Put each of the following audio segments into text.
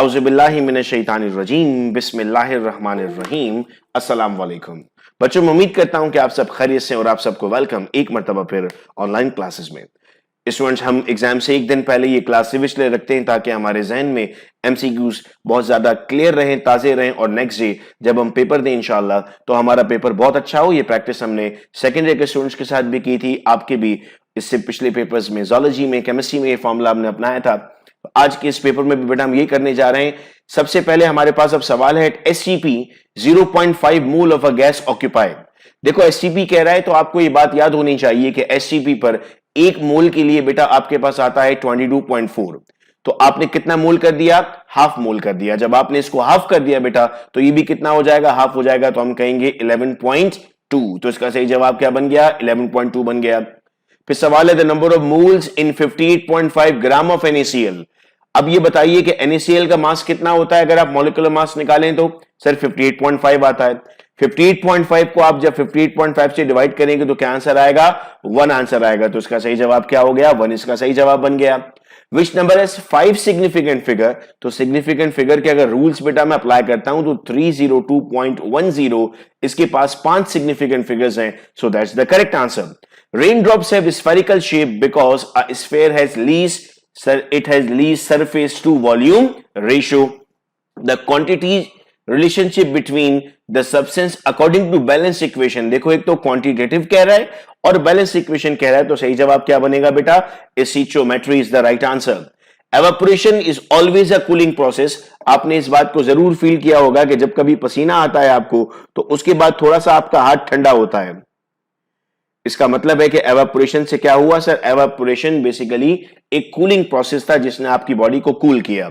औज़ुबिल्लाहि मिनश्शैतानिर्रजीम बिस्मिल्लाहिर्रहमानिर्रहीम। अस्सलाम वालेकुम बच्चों, मैं उम्मीद करता हूं कि आप सब खैरियत से और आप सबको वेलकम एक मरतबा फिर ऑनलाइन क्लासेस में। स्टूडेंट्स, हम एग्जाम से एक दिन पहले ये क्लास इसलिए रखते हैं ताकि हमारे जहन में एमसीक्यूज बहुत ज्यादा क्लियर रहें, ताजे रहें और नेक्स्ट डे जब हम पेपर दें इंशाल्लाह तो हमारा पेपर बहुत अच्छा हो। ये प्रैक्टिस हमने सेकेंड ईयर के स्टूडेंट्स के साथ भी की थी, आपके भी इससे पिछले पेपर्स में ज़ूलॉजी में, केमिस्ट्री में ये फॉर्मूला हमने अपनाया था। आज के इस पेपर में भी बेटा हम ये करने जा रहे हैं। सबसे पहले हमारे पास अब सवाल है STP 0.5 mole of a gas occupied. देखो एसटीपी कह रहा है तो आपको ये बात याद होनी चाहिए कि एसटीपी पर एक मोल के लिए बेटा आपके पास आता है 22.4। तो आपने कितना मोल कर दिया? हाफ मोल कर दिया। जब आपने इसको हाफ कर दिया बेटा तो ये भी कितना हो जाएगा? हाफ हो जाएगा। तो हम कहेंगे 11.2। तो इसका सही जवाब क्या बन गया? 11.2 बन गया। फिर सवाल है the number of moles in 58.5 gram of NaCl। अब ये बताइए कि NaCl का मास कितना होता है? अगर आप मॉलिक्यूलर मास निकालें तो सर 58.5 आता है। 58.5 को आप जब 58.5 से डिवाइड करेंगे तो क्या आंसर आएगा? 1 आंसर आएगा। तो इसका सही जवाब क्या हो गया? 1 इसका सही जवाब बन गया। Which number has 5 significant figure. तो सिग्निफिकेंट फिगर के अगर रूल्स बेटा मैं अप्लाई करता हूं तो 302.10 इसके पास 5 सिग्निफिकेंट फिगर्स हैं। So that's the correct answer. Raindrops have spherical shape because a sphere has least surface to volume ratio. The quantity relationship between the substance according to balance equation। देखो एक तो quantitative कह रहा है और balance equation कह रहा है, तो सही जवाब क्या बनेगा बेटा? Stoichiometry is the right answer. Evaporation is always a cooling process. आपने इस बात को जरूर फील किया होगा कि जब कभी पसीना आता है आपको तो उसके बाद थोड़ा सा आपका हाथ ठंडा होता है। इसका मतलब है कि एवापोरेशन से क्या हुआ सर? एवापोरेशन बेसिकली एक कूलिंग प्रोसेस था जिसने आपकी बॉडी को कूल किया।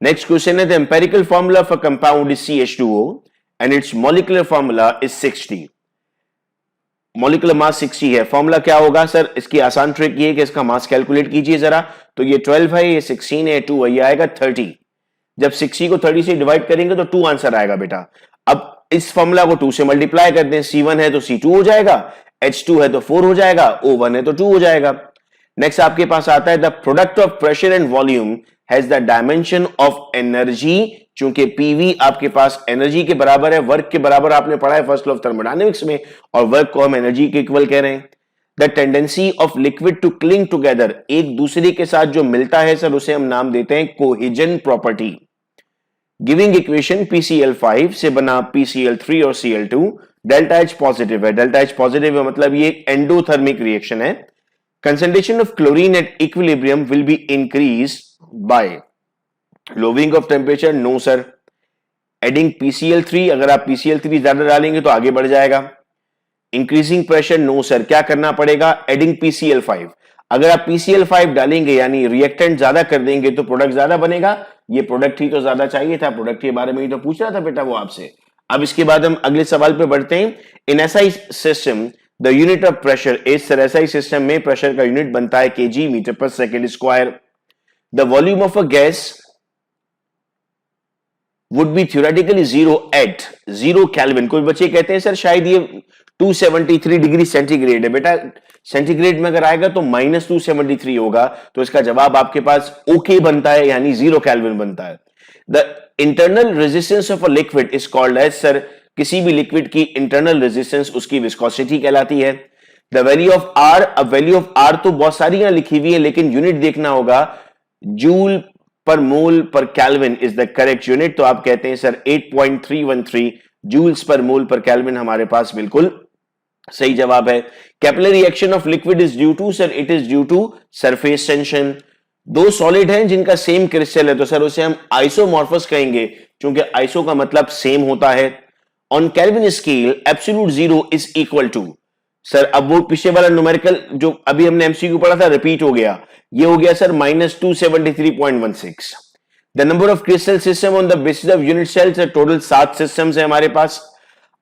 नेक्स्ट क्वेश्चन है the empirical formula for compound is CH2O and it's molecular formula is 60। Molecular mass 60 है। फॉर्मूला क्या होगा सर? इसकी आसान ट्रिक ये है कि इसका मास कैलकुलेट कीजिए जरा। तो ये 12 है, ये 16 है, 2 है, ये आएगा 30। जब 60 को 30 से डिवाइड करेंगे तो 2 आंसर आएगा बेटा। अब इस फॉर्मूला को 2 से मल्टीप्लाई कर दें। C1 है तो C2 हो जाएगा, H2 है तो 4 हो जाएगा, O1 है तो 2 हो जाएगा। नेक्स्ट आपके पास आता है the product of pressure and volume has the dimension of energy. चूंकि PV आपके पास एनर्जी के बराबर है, वर्क के बराबर आपने पढ़ा है फर्स्ट लॉ ऑफ थर्मोडायनेमिक्स में, और वर्क को हम एनर्जी के इक्वल कह रहे हैं। The tendency of liquid to cling together, एक दूसरे के साथ जो मिलता है सर उसे हम नाम देते हैं cohesion property. Giving equation PCl5 से बना PCl3 और Cl2। डेल्टा H पॉजिटिव है। डेल्टा H पॉजिटिव है मतलब ये एक एंडोथर्मिक रिएक्शन है। Concentration of chlorine at equilibrium will be increase by lowering of temperature. No sir. Adding PCl3, अगर आप PCl3 ज्यादा डालेंगे तो आगे बढ़ जाएगा। Increasing pressure, no sir. क्या करना पड़ेगा? Adding PCl5। अगर आप PCl5 डालेंगे यानी रिएक्टेंट ज्यादा कर देंगे तो प्रोडक्ट ज्यादा बनेगा। ये प्रोडक्ट ही तो ज्यादा चाहिए था, प्रोडक्ट के बारे में ही तो पूछ रहा था बेटा वो आपसे। अब इसके बाद हम अगले सवाल पे बढ़ते हैं। In SI system the unit of pressure is, sir SI system में प्रेशर का यूनिट बनता है kg metre per second square. The volume of a gas would be theoretically 0 at 0 kelvin. कोई बच्चे कहते हैं सर शायद ये 273 डिग्री सेंटीग्रेड है। बेटा सेंटीग्रेड में अगर आएगा तो -273 होगा। तो इसका जवाब आपके पास ओके बनता है यानी 0 केल्विन बनता है। The internal resistance of a liquid is called as, sir किसी भी लिक्विड की इंटरनल रेजिस्टेंस उसकी विस्कोसिटी कहलाती है। द वैल्यू ऑफ आर, अब वैल्यू ऑफ आर तो बहुत सारी यहां लिखी हुई है लेकिन यूनिट देखना होगा। जूल पर मोल पर kelvin is the correct unit. तो आप कहते हैं सर 8.313 जूल्स पर मोल पर केल्विन हमारे पास बिल्कुल सही जवाब है। Capillary action of liquid is due to, sir it is due to surface tension. दो सॉलिड हैं जिनका सेम क्रिस्टल है तो सर उसे हम आइसोमॉर्फस कहेंगे क्योंकि आइसो का मतलब सेम होता है। On kelvin scale absolute 0 is equal to, sir अब वो पीछे वाला न्यूमेरिकल जो अभी हमने एमसीक्यू पढ़ा था रिपीट हो गया। ये हो गया sir -273.16। The number of crystal system on the basis of unit cell, sir total 7 systems है हमारे पास।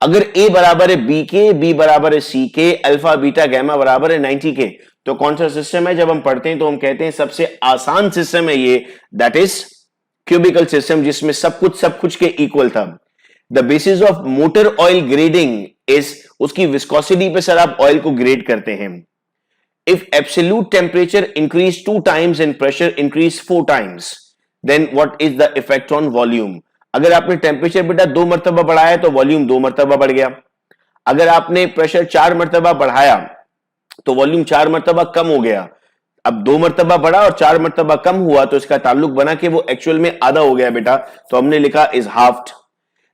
अगर A बराबर है B के, B बराबर है C के, अल्फा बीटा गैमा बराबर है 90 के, तो कौन सा सिस्टम है? जब हम पढ़ते हैं तो हम कहते हैं सबसे आसान सिस्टम है ये, दैट इज क्यूबिकल सिस्टम, जिसमें सब कुछ के इक्वल था। The basis of motor oil grading is, उसकी विस्कोसिटी पे सर आप ऑयल को ग्रेड करते हैं। If absolute temperature increase 2 times and pressure increase 4 times, then what is the effect on volume. अगर आपने टेम्परेचर बेटा 2 मरतबा बढ़ाया तो वॉल्यूम 2 मरतबा बढ़ गया। अगर आपने प्रेशर 4 मरतबा बढ़ाया तो वॉल्यूम 4 मरतबा कम हो गया। अब 2 मरतबा बढ़ा और 4 मरतबा कम हुआ तो इसका ताल्लुक बना कि वो एक्चुअल में आधा हो गया बेटा, तो हमने लिखा is halved.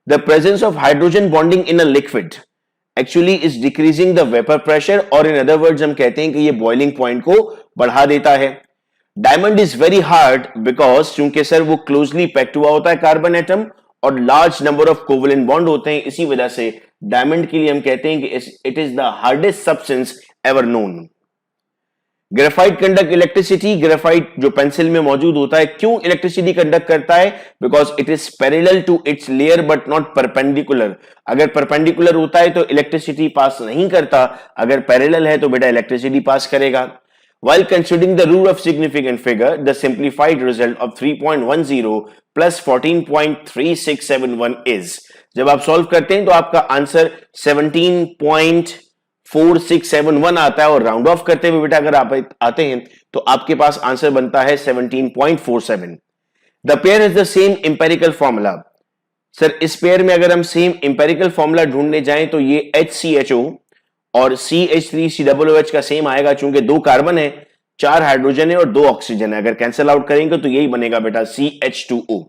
The presence of hydrogen bonding in a liquid actually is decreasing the vapour pressure, और इन अदर वर्ड्स हम कहते हैं कि ये बॉइलिंग पॉइंट को बढ़ा देता है। Diamond is very hard because चूंकि सर वो क्लोजली पैक्ड हुआ होता है कार्बन एटम और large number of covalent bond होते हैं, इसी वजह से डायमंड के लिए हम कहते हैं कि it is the hardest substance ever known. Graphite conduct electricity, graphite जो पेंसिल में मौजूद होता है क्यों इलेक्ट्रिसिटी कंडक्ट करता है? Because it is parallel to its layer but not perpendicular. अगर परपेंडिकुलर होता है तो इलेक्ट्रिसिटी पास नहीं करता, अगर पैरेलल है तो बेटा इलेक्ट्रिसिटी पास करेगा। While considering the rule of significant figure, the simplified result of 3.10 plus 14.3671 is, जब आप सॉल्व करते हैं तो आपका आंसर 17.4671 आता है, और राउंड ऑफ करते हुए बेटा अगर आप आते हैं तो आपके पास आंसर बनता है 17.47। The pair is the same empirical formula. Sir इस पेयर में अगर हम सेम इंपेरिकल फॉर्मूला ढूंढने जाएं तो ये HCHO और CH3COOH का सेम आएगा, चूंकि 2 कार्बन है, 4 हाइड्रोजन है और 2 ऑक्सीजन है। अगर कैंसिल आउट करेंगे तो यही बनेगा बेटा CH2O।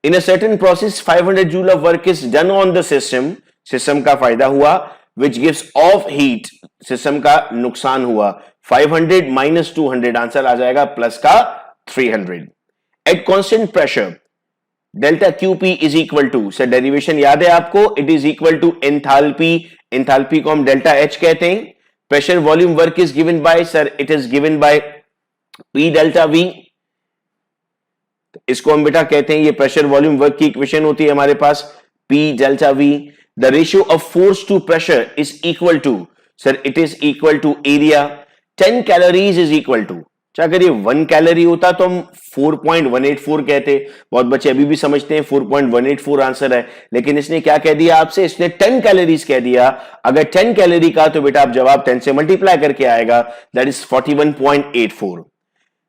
In a certain process 500 joule of work is done on the system, system का फायदा हुआ, which gives off heat, system का नुकसान हुआ। 500 माइनस 200 आंसर आ जाएगा प्लस का 300। At constant pressure delta QP is equal to, sir derivation याद है आपको, it is equal to enthalpy, enthalpy को हम डेल्टा H कहते हैं। Pressure volume work is given by, sir it is given by P delta V। इसको हम बेटा कहते हैं, ये प्रेशर वॉल्यूम वर्क की इक्वेशन होती है हमारे पास, P delta V। The ratio of force to pressure is equal to, sir it is equal to area. 10 calories is equal to, अगर ये 1 कैलोरी होता तो हम 4.184 कहते। बहुत बच्चे अभी भी समझते हैं 4.184 आंसर है, लेकिन इसने क्या कह दिया आपसे, इसने 10 कैलोरीज कह दिया। अगर 10 कैलोरी का तो बेटा आप जवाब 10 से मल्टीप्लाई करके आएगा, that is 41.84।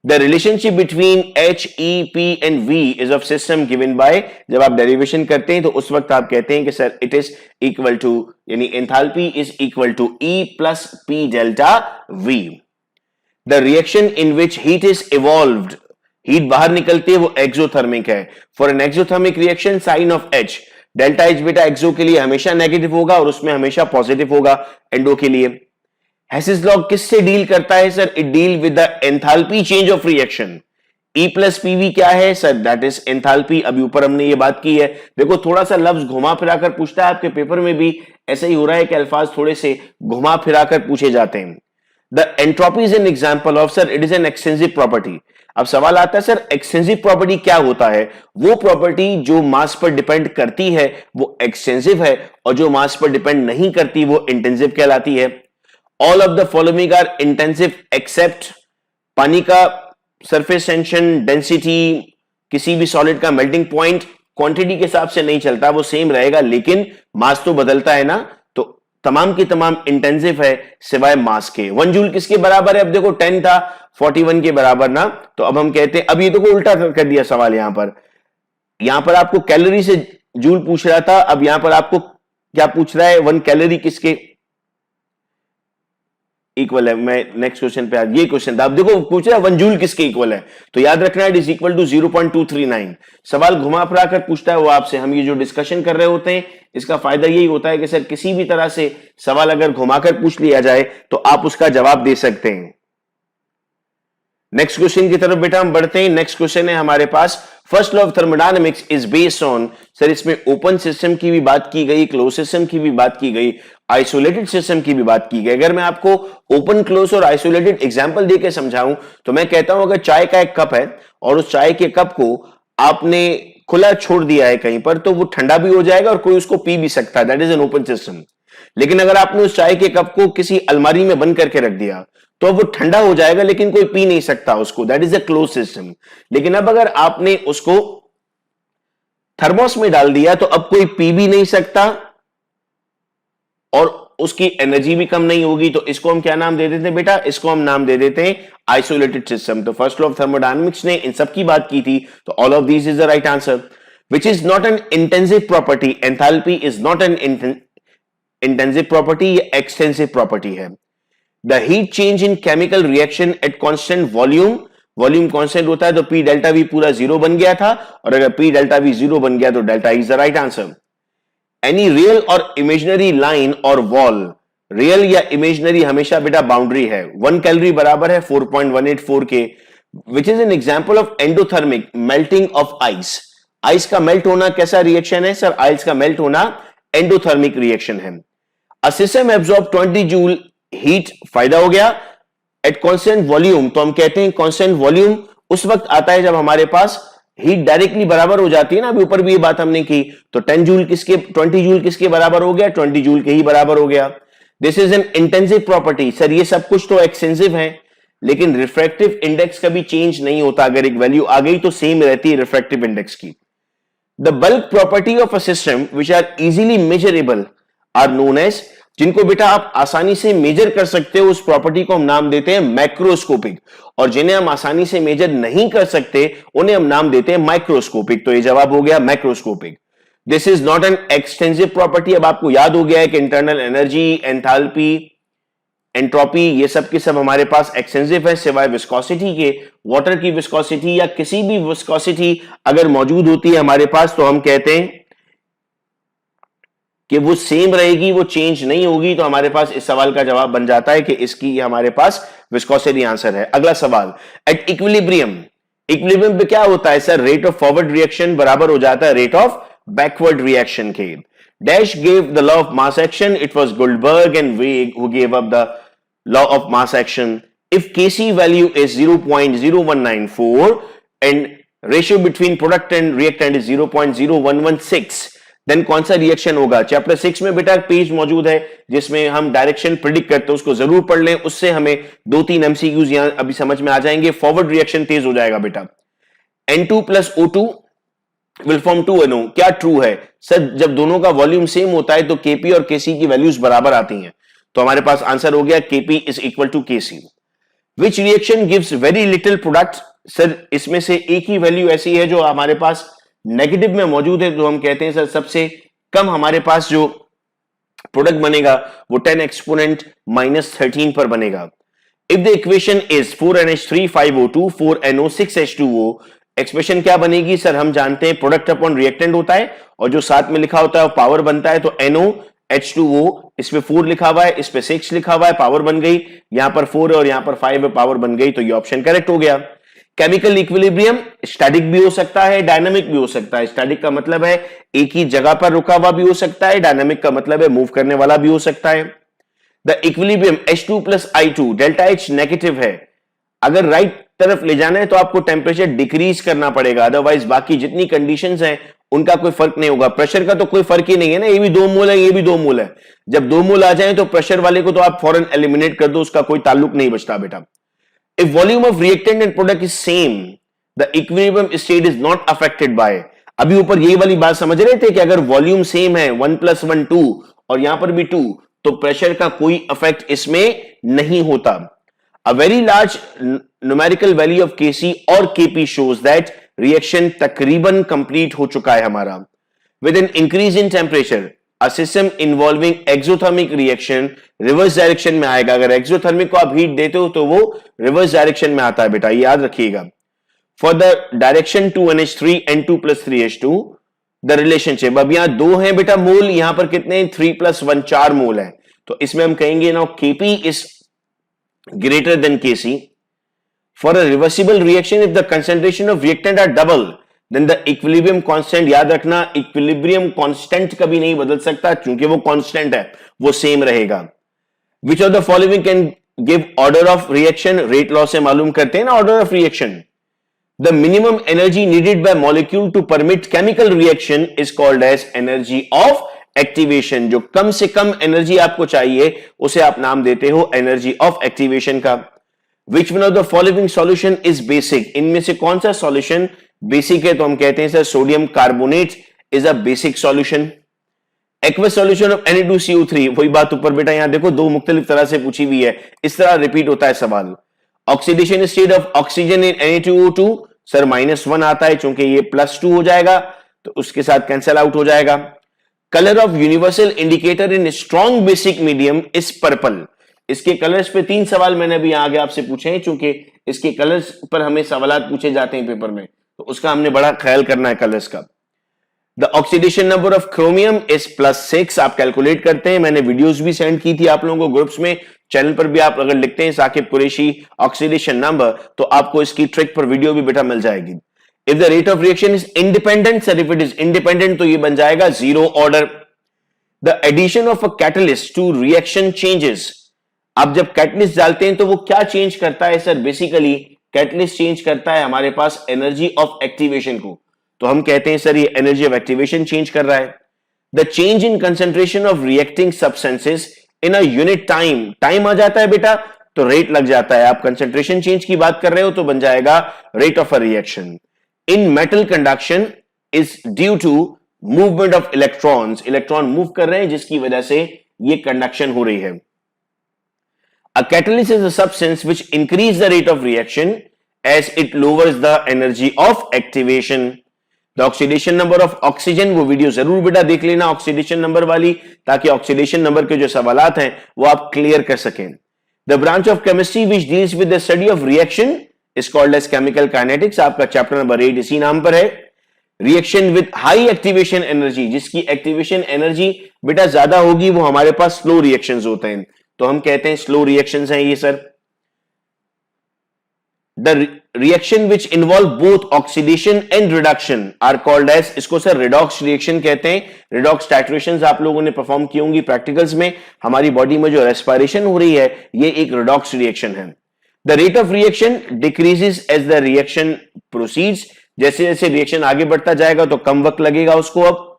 The relationship between H, E, P and V is of system given by, जब आप डेरिवेशन करते हैं तो उस वक्त आप कहते हैं कि sir it is equal to, यानी enthalpy is equal to E plus P delta V। The reaction in which heat is evolved, heat बाहर निकलती है, वो एक्सोथर्मिक है। For an exothermic reaction sign of H, delta H बेटा एक्सो के लिए हमेशा नेगेटिव होगा और उसमें हमेशा पॉजिटिव होगा एंडो के लिए। हेसिस लॉ किससे डील करता है? Sir it deal with the enthalpy change of reaction. E plus PV क्या है? Sir that is enthalpy. अभी ऊपर हमने ये बात की है, देखो थोड़ा सा लफ्ज घुमा फिराकर पूछता है, आपके पेपर में भी ऐसा ही हो रहा है कि अल्फाज थोड़े से घुमा फिराकर पूछे जाते हैं। The entropy is an example of, sir, it is an extensive property। अब सवाल आता है सर एक्सटेंसिव प्रॉपर्टी क्या होता है? वो प्रॉपर्टी जो मास पर डिपेंड करती है वो एक्सटेंसिव है, और जो मास पर डिपेंड नहीं करती वो इंटेंसिव कहलाती है। All of the following are intensive except, पानी का सरफेस टेंशन, डेंसिटी, किसी भी सॉलिड का मेल्टिंग पॉइंट क्वांटिटी के हिसाब से नहीं चलता, वो सेम रहेगा, लेकिन मास तो बदलता है ना, तो तमाम की तमाम इंटेंसिव है सिवाय मास के। 1 जूल किसके बराबर है? अब देखो 10 था, 41 के बराबर ना, तो अब हम कहते हैं, अब ये देखो उल्टा कर दिया सवाल। यहां पर आपको कैलोरी से जूल पूछ रहा था, अब यहां पर आपको क्या पूछ रहा है? 1 कैलोरी किसके इक्वल है? मैं नेक्स्ट क्वेश्चन पे ये क्वेश्चन था, अब देखो पूछ रहा है 1 जूल किसके इक्वल है, तो याद रखना इट इज इक्वल टू 0.239। सवाल घुमा फिरा कर पूछता है वो आपसे, हम ये जो डिस्कशन कर रहे होते हैं इसका फायदा यही होता है कि सर किसी भी तरह से सवाल अगर घुमाकर पूछ लिया जाए तो आप उसका जवाब दे सकते हैं। नेक्स्ट क्वेश्चन की तरफ बेटा हम बढ़ते हैं। नेक्स्ट क्वेश्चन है हमारे पास, first law of thermodynamics is based on, sir इसमें ओपन सिस्टम की भी बात की गई, क्लोज सिस्टम की भी बात की गई, आइसोलेटेड सिस्टम की भी बात की गई। अगर मैं आपको ओपन, क्लोज और आइसोलेटेड एग्जांपल देके समझाऊं तो मैं कहता हूं अगर चाय का एक कप है और उस चाय के कप को आपने खुला छोड़ दिया है कहीं पर, तो वो ठंडा भी हो जाएगा और कोई उसको पी भी सकता है, that is an open system. लेकिन अगर आपने उस चाय के कप को किसी अलमारी में बंद करके रख दिया तो वो ठंडा हो जाएगा लेकिन कोई पी नहीं सकता उसको, that is a close system. लेकिन अब अगर आपने उसको थर्मोस में डाल दिया तो अब कोई पी भी नहीं सकता और उसकी एनर्जी भी कम नहीं होगी, तो इसको हम क्या नाम दे देते हैं बेटा? इसको हम नाम दे देते हैं आइसोलेटेड सिस्टम। तो फर्स्ट लॉ ऑफ थर्मोडायनेमिक्स ने इन सब की बात की थी, तो all of these is the right answer. Which is not an intensive property, enthalpy is not an intensive property, ये एक्सटेंसिव प्रॉपर्टी है। The heat change in chemical reaction at constant volume, volume constant होता है तो P delta we पूरा zero बन गया था, और अगर पी डेल्टा वी जीरो बन गया तो delta is the right answer. Any real और इमेजिनरी लाइन और वॉल, रियल या इमेजिनरी हमेशा बेटा बाउंड्री है। 1 कैलोरी बराबर है 4.184 के, which is an example of endothermic melting of ice. Ice का मेल्ट होना कैसा रिएक्शन है सर? आइस का मेल्ट होना एंडोथर्मिक रिएक्शन है। A system absorb 20 joule heat, फायदा हो गया। एट कांस्टेंट वॉल्यूम, तो हम कहते हैं कांस्टेंट वॉल्यूम उस वक्त आता है जब हमारे पास हीट डायरेक्टली बराबर हो जाती है ना, अभी ऊपर भी ये बात हमने की। तो 10 जूल किसके, 20 जूल किसके बराबर हो गया? 20 जूल के ही बराबर हो गया। This is an intensive property. Sir ये सब कुछ तो एक्सटेंसिव है, लेकिन रिफ्रैक्टिव इंडेक्स कभी चेंज नहीं होता। अगर एक वैल्यू आ गई तो सेम रहती है रिफ्रैक्टिव इंडेक्स की। The bulk property of a system which are easily measurable are known as, जिनको बेटा आप आसानी से मेजर कर सकते हो उस प्रॉपर्टी को हम नाम देते हैं मैक्रोस्कोपिक, और जिन्हें हम आसानी से मेजर नहीं कर सकते उन्हें हम नाम देते हैं माइक्रोस्कोपिक। तो ये जवाब हो गया macroscopic. This is not an extensive property. अब आपको याद हो गया है कि इंटरनल एनर्जी, एंथैल्पी, एंट्रोपी, ये सब के सब हमारे पास एक्सटेंसिव है, सिवाय विस्कोसिटी के। वाटर की विस्कोसिटी या किसी भी विस्कोसिटी अगर मौजूद होती है हमारे पास तो हम कहते हैं कि वो सेम रहेगी, वो चेंज नहीं होगी। तो हमारे पास इस सवाल का जवाब बन जाता है कि इसकी हमारे पास विस्कोसिटी आंसर है। अगला सवाल, एट इक्विलिब्रियम, इक्विलिब्रियम पे क्या होता है sir? Rate of forward reaction बराबर हो जाता है रेट ऑफ बैकवर्ड रिएक्शन के। Dash gave the law of mass action, it was Goldberg and Waage who gave up the law of mass action. If Kc value is 0.0194 and ratio between product and reactant is 0.0116, then कौन सा reaction होगा? Chapter 6 में बेटा page मौजूद है जिसमें हम direction predict करते हैं, उसको जरूर पढ़ लें, उससे हमें 2-3 एमसीक्यूज यहां अभी समझ में आ जाएंगे। फॉरवर्ड रिएक्शन तेज हो जाएगा बेटा। N2 plus O2 will form 2NO, क्या ट्रू है सर? जब दोनों का वॉल्यूम सेम होता है तो Kp और Kc की वैल्यूज बराबर आती हैं, तो हमारे पास आंसर हो गया Kp is equal to Kc। Which reaction gives very little product? Sir इसमें से एक ही वैल्यू ऐसी है जो हमारे पास नेगेटिव में मौजूद है, तो हम कहते हैं सर सबसे कम हमारे पास जो प्रोडक्ट बनेगा वो 10 एक्सपोनेंट -13 पर बनेगा। If the equation is 4NH3 5O2 4NO 6H2O, expression क्या बनेगी सर? हम जानते हैं प्रोडक्ट अपॉन रिएक्टेंट होता है और जो साथ में लिखा होता है वो पावर बनता है। तो NOH2O, इस पे 4 लिखा हुआ है, इस पे 6 लिखा हुआ है, पावर बन गई। यहां पर 4 है और यहां पर 5 है, पावर बन गई। तो ये ऑप्शन करेक्ट हो गया। केमिकल इक्विलिब्रियम स्टैटिक भी हो सकता है, डायनामिक भी हो सकता है। स्टैटिक का मतलब है एक ही जगह पर रुका हुआ भी हो सकता है, डायनामिक का मतलब है मूव करने वाला भी हो सकता है। The equilibrium H2 plus I2, delta H negative है, अगर राइट तरफ ले जाना है तो आपको टेम्परेचर डिक्रीज करना पड़ेगा, अदरवाइज बाकी जितनी कंडीशंस हैं उनका कोई फर्क नहीं होगा। प्रेशर का तो कोई फर्क ही नहीं है ना, ये भी 2 मोल है, ये भी 2 मोल है। जब 2 मोल आ जाए तो प्रेशर वाले को तो आप फौरन एलिमिनेट कर दो, उसका कोई ताल्लुक नहीं बचता बेटा। If volume of reactant and product is same, the equilibrium state is not affected by। अभी ऊपर यही वाली बात समझ रहे थे कि अगर वॉल्यूम सेम है 1 + 1 2 और यहां पर भी 2, तो प्रेशर का कोई इफेक्ट इसमें नहीं होता। A very large numerical value of Kc और Kp shows that रिएक्शन तकरीबन कंप्लीट हो चुका है हमारा। With an increase in temperature A system involving exothermic reaction reverse direction में आएगा। अगर एक्सोथर्मिक को आप हीट देते हो तो वो रिवर्स डायरेक्शन में आता है बेटा, ये याद रखिएगा। For the direction 2NH3 N2 + 3H2 the relationship, अब यहां 2 हैं बेटा मोल, यहां पर कितने 3 + 1 4 मोल है, तो इसमें हम कहेंगे now Kp is greater than Kc। For a reversible reaction if the concentration of reactant are double then the equilibrium constant, याद रखना इक्विलिब्रियम कांस्टेंट कभी नहीं बदल सकता क्योंकि वो कांस्टेंट है, वो सेम रहेगा। Which of the following can give order of reaction? Rate law से मालूम करते हैं ना order of reaction. The minimum energy needed by molecule to permit chemical reaction is called as energy of activation. जो कम से कम energy आपको चाहिए उसे आप नाम देते हो एनर्जी ऑफ एक्टिवेशन का। Which one of the following solution is basic? इनमें से कौन सा सॉल्यूशन बेसिक है? तो हम कहते हैं sir sodium carbonate is a basic solution. Aqueous solution of Na2CO3, वही बात ऊपर बेटा यहां देखो 2 मुख्तलिफ तरह से पूछी हुई है, इस तरह रिपीट होता है सवाल। Oxidation state of oxygen in Na2O2 sir -1 आता है, चूंकि ये +2 हो जाएगा तो उसके साथ कैंसिल आउट हो जाएगा। Colour of universal indicator in strong basic medium is purple. इसके कलर्स पे 3 सवाल मैंने अभी आगे आपसे पूछे हैं, चूंकि इसके कलर्स पर हमें सवाल पूछे जाते हैं पेपर में, तो उसका हमने बड़ा ख्याल करना है कलर्स का। The oxidation number of chromium is +6, आप कैलकुलेट करते हैं, मैंने वीडियोस भी सेंड की थी आप लोगों को ग्रुप्स में, चैनल पर भी आप अगर लिखते हैं साकिब कुरैशी ऑक्सीडेशन नंबर तो आपको इसकी ट्रिक पर वीडियो भी बेटा मिल जाएगी। If the rate of reaction is independent, sir if it is independent तो ये बन जाएगा 0 order. The addition of a catalyst to reaction changes, आप जब कैटलिस्ट डालते हैं तो वो क्या चेंज करता है सर? बेसिकली कैटलिस्ट चेंज करता है हमारे पास एनर्जी ऑफ एक्टिवेशन को, तो हम कहते हैं सर ये एनर्जी ऑफ एक्टिवेशन चेंज कर रहा है। The change in concentration of reacting substances in a unit time, time आ जाता है बेटा तो रेट लग जाता है, आप कंसेंट्रेशन चेंज की बात कर रहे हो तो बन जाएगा rate of a reaction. In metal conduction is due to movement of electrons, electron move कर रहे हैं जिसकी वजह से ये कंडक्शन हो रही है। A catalyst is a substance which increase the rate of reaction as it lowers the energy of activation. The oxidation number of oxygen, वो वीडियो जरूर बेटा देख लेना ऑक्सीडेशन नंबर वाली, ताकि ऑक्सीडेशन नंबर के जो सवालात हैं वो आप क्लियर कर सकें। The branch of chemistry which deals with the study of reaction is called as chemical kinetics, आपका चैप्टर नंबर 8 इसी नाम पर है। Reaction with high activation energy, जिसकी एक्टिवेशन एनर्जी बेटा ज्यादा होगी वो हमारे पास स्लो रिएक्शंस होते हैं, तो हम कहते हैं स्लो रिएक्शंस हैं ये sir. The reaction which involve both oxidation and reduction are called as, इसको सर रिडॉक्स रिएक्शन कहते हैं। रिडॉक्स टाइट्रेशंस आप लोगों ने परफॉर्म की होंगी प्रैक्टिकल्स में, हमारी बॉडी में जो रेस्पिरेशन हो रही है ये एक रिडॉक्स रिएक्शन है। The rate of reaction decreases as the reaction proceeds, जैसे जैसे रिएक्शन आगे बढ़ता जाएगा तो कम वक्त लगेगा उसको। अब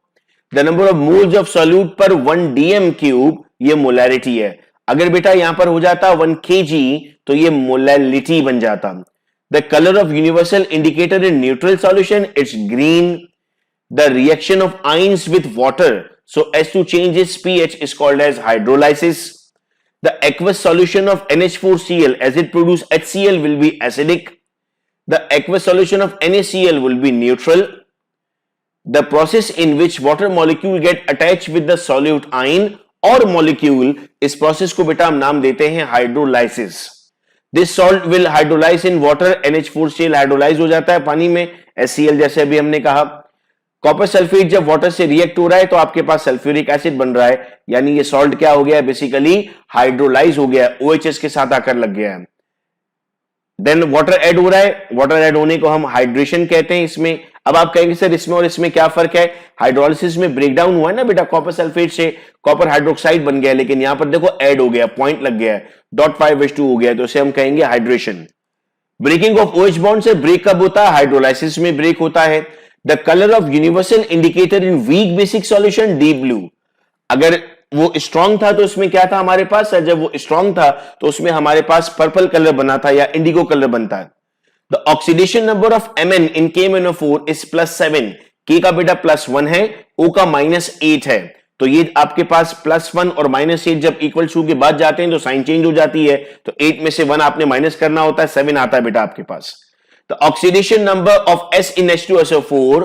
the number of moles of solute पर 1 dm³, ये मोलैरिटी है। अगर बेटा यहां पर हो जाता 1 kg तो ये मोलैलिटी बन जाता। The colour of universal indicator in neutral solution it's green. The reaction of ions with water so as to change its pH is called as hydrolysis. The aqueous solution of NH4Cl as it produce HCl will be acidic. The aqueous solution of NaCl will be neutral. The process in which water molecule get attached with the solute ion और molecule, इस process को बेटा हम नाम देते हैं hydrolysis. This salt will hydrolyse in water, NH4Cl hydrolyse हो जाता है पानी में, HCl जैसे अभी हमने कहा। कॉपर सल्फेट जब वाटर से रिएक्ट हो रहा है तो आपके पास सल्फ्यूरिक एसिड बन रहा है, यानी ये सॉल्ट क्या हो गया है? बेसिकली हाइड्रोलाइज हो गया है, OHS के साथ आकर लग गया है। देन वाटर ऐड हो रहा है, वाटर ऐड होने को हम हाइड्रेशन कहते हैं इसमें। अब आप कहेंगे सर इसमें और इसमें क्या फर्क है? हाइड्रोलिसिस में ब्रेकडाउन हुआ है ना बेटा, कॉपर सल्फेट से कॉपर हाइड्रोक्साइड बन गया, लेकिन यहां पर देखो ऐड हो गया, पॉइंट लग गया है, 0.5H2 हो गया, तो इसे हम कहेंगे hydration. Breaking of OH bond से ब्रेक कब होता है? हाइड्रोलाइसिस में ब्रेक होता है। The colour of universal indicator in weak basic solution deep blue. अगर वो स्ट्रॉन्ग था तो उसमें क्या था हमारे पास? जब वो स्ट्रॉन्ग था तो उसमें हमारे पास पर्पल कलर बना था या इंडिगो कलर बनता है। The oxidation number of Mn in KMnO4 is +7। K का बेटा +1 है, O का -8 है, तो ये आपके पास +1 और -8 जब इक्वल टू के बाद जाते हैं तो साइन चेंज हो जाती है, तो 8 में से 1 आपने माइनस करना होता है, 7 आता है बेटा आपके पास। The oxidation number of S in H2SO4,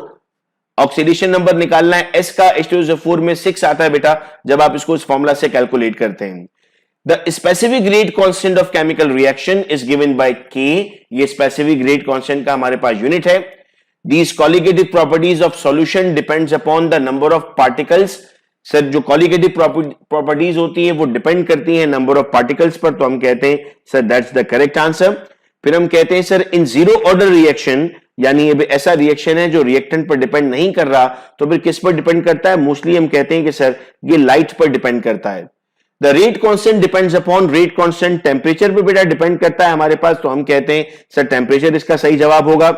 oxidation number निकालना है, S का H2SO4 में 6 आता है बेटा जब आप इसको इस फॉर्मूला से कैलकुलेट करते हैं। The specific rate constant of chemical reaction is given bye K, ये स्पेसिफिक रेट कांस्टेंट का हमारे पास यूनिट है। These colligative properties of solution depends upon the number of particles. Sir जो colligative properties होती है वो डिपेंड करती है नंबर ऑफ पार्टिकल्स पर, तो हम कहते हैं sir that's the correct answer. फिर हम कहते हैं sir in zero order reaction, यानी ये ऐसा रिएक्शन है जो रिएक्टेंट पर डिपेंड नहीं कर रहा, तो फिर किस पर डिपेंड करता है? मोस्टली हम कहते हैं कि सर ये लाइट पर डिपेंड करता है। The rate constant depends upon, rate constant temperature पर बेटा डिपेंड करता है हमारे पास, तो हम कहते हैं सर टेम्परेचर इसका सही जवाब होगा।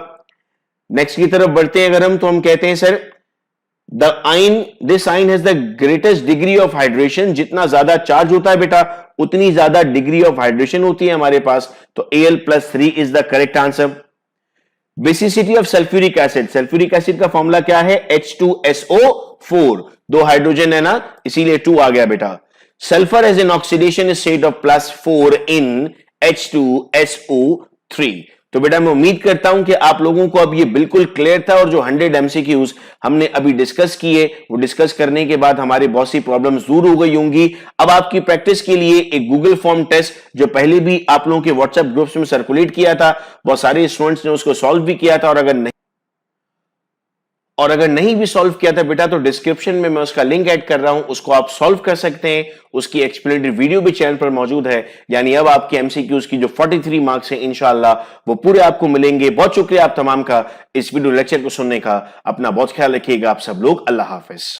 नेक्स्ट की तरफ बढ़ते हैं अगर हम, तो हम कहते हैं sir the ion, this ion has the greatest degree of hydration. जितना ज्यादा चार्ज होता है बेटा उतनी ज्यादा डिग्री ऑफ हाइड्रेशन होती है हमारे पास, तो Al+3 is the correct answer. Basicity of sulphuric acid, sulphuric acid का फॉर्मूला क्या है? H2SO4, 2 हाइड्रोजन है ना, इसीलिए 2 आ गया बेटा। Sulphur as an oxidation state of +4 in H2SO3। तो बेटा मैं उम्मीद करता हूं कि आप लोगों को अब ये बिल्कुल क्लियर था और जो 100 एमसीक्यूज हमने अभी डिस्कस किए वो डिस्कस करने के बाद हमारी बहुत सी प्रॉब्लम्स दूर हो गई होंगी। अब आपकी प्रैक्टिस के लिए एक गूगल फॉर्म टेस्ट जो पहले भी आप लोगों के व्हाट्सएप ग्रुप्स में सर्कुलेट किया था, बहुत सारे स्टूडेंट्स ने उसको सॉल्व भी किया था, और अगर नहीं भी सॉल्व किया था बेटा तो डिस्क्रिप्शन में मैं उसका लिंक ऐड कर रहा हूं, उसको आप सॉल्व कर सकते हैं। उसकी एक्सप्लेनेटरी वीडियो भी चैनल पर मौजूद है। यानी अब आपके एमसीक्यूज की जो 43 मार्क्स हैं इंशाल्लाह वो पूरे आपको मिलेंगे। बहुत शुक्रिया आप तमाम का इस वीडियो लेक्चर को सुनने का। अपना बहुत ख्याल रखिएगा आप सब लोग। अल्लाह हाफिज।